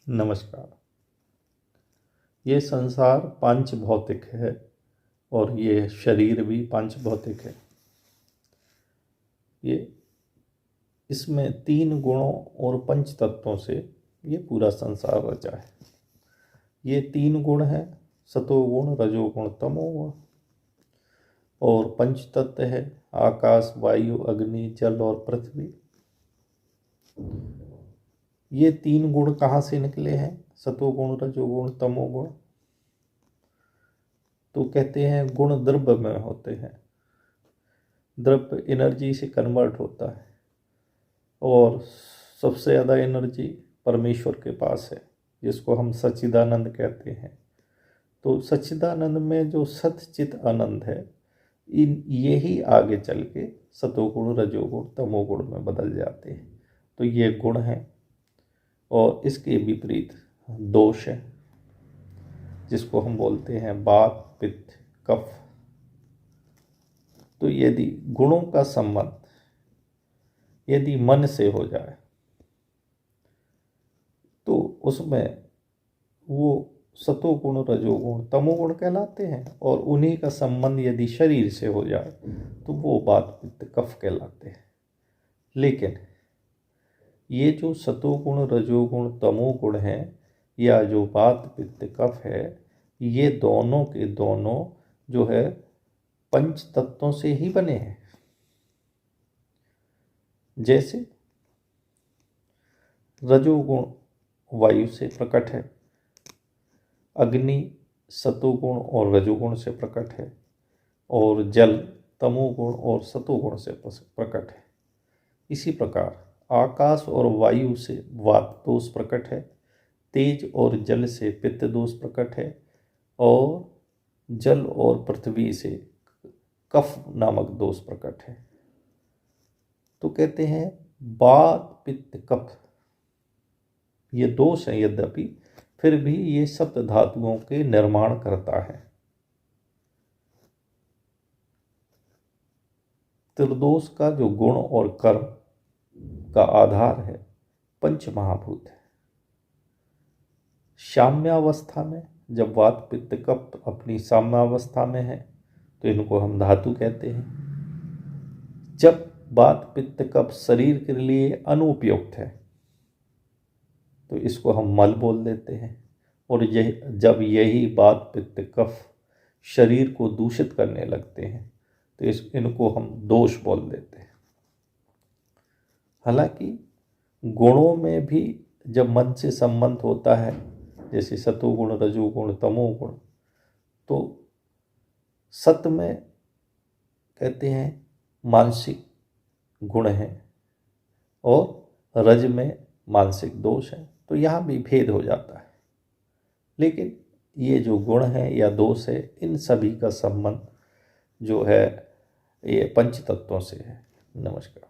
नमस्कार। ये संसार पांच भौतिक है और ये शरीर भी पांच भौतिक है। ये इसमें तीन गुणों और पंच तत्वों से ये पूरा संसार रचा है। ये तीन गुण हैं, सतोगुण, रजोगुण, तमोगुण, और पंच तत्व है आकाश, वायु, अग्नि, जल और पृथ्वी। ये तीन गुण कहाँ से निकले हैं? सतोगुण, रजोगुण, तमोगुण। तो कहते हैं गुण द्रव्य में होते हैं। द्रव्य एनर्जी से कन्वर्ट होता है और सबसे ज़्यादा एनर्जी परमेश्वर के पास है, जिसको हम सच्चिदानंद कहते हैं। तो सच्चिदानंद में जो सच्चित आनंद है, यही आगे चल के सतोगुण, रजोगुण, तमोगुण में बदल जाते हैं। तो ये गुण हैं और इसके विपरीत दोष है, जिसको हम बोलते हैं वात, पित्त, कफ। तो यदि गुणों का संबंध यदि मन से हो जाए तो उसमें वो सतोगुण, रजोगुण, तमोगुण कहलाते हैं, और उन्हीं का संबंध यदि शरीर से हो जाए तो वो वात, पित्त, कफ कहलाते हैं। लेकिन ये जो सतोगुण, रजोगुण, तमोगुण हैं, या जो वात, पित्त, कफ है, ये दोनों के दोनों जो है पंच तत्वों से ही बने हैं। जैसे रजोगुण वायु से प्रकट है, अग्नि सतोगुण और रजोगुण से प्रकट है, और जल तमोगुण और सतोगुण से प्रकट है। इसी प्रकार आकाश और वायु से वात दोष प्रकट है, तेज और जल से पित्त दोष प्रकट है, और जल और पृथ्वी से कफ नामक दोष प्रकट है। तो कहते हैं वात, पित्त, कफ ये दोष है, यद्यपि फिर भी ये सप्त धातुओं के निर्माण करता है। त्रिदोष का जो गुण और कर्म का आधार है पंच महाभूत है। साम्यावस्था में जब वात, पित्त, कफ अपनी साम्यावस्था में है तो इनको हम धातु कहते हैं। जब वात, पित्त, कफ शरीर के लिए अनुपयुक्त है तो इसको हम मल बोल देते हैं, और जब यही वात, पित्त, कफ शरीर को दूषित करने लगते हैं तो इनको हम दोष बोल देते हैं। हालांकि गुणों में भी जब मन से संबंध होता है, जैसे सतोगुण, रजोगुण, तमोगुण, तो सत में कहते हैं मानसिक गुण हैं और रज में मानसिक दोष है। तो यहाँ भी भेद हो जाता है। लेकिन ये जो गुण है या दोष है, इन सभी का संबंध जो है ये पंच तत्वों से है। नमस्कार।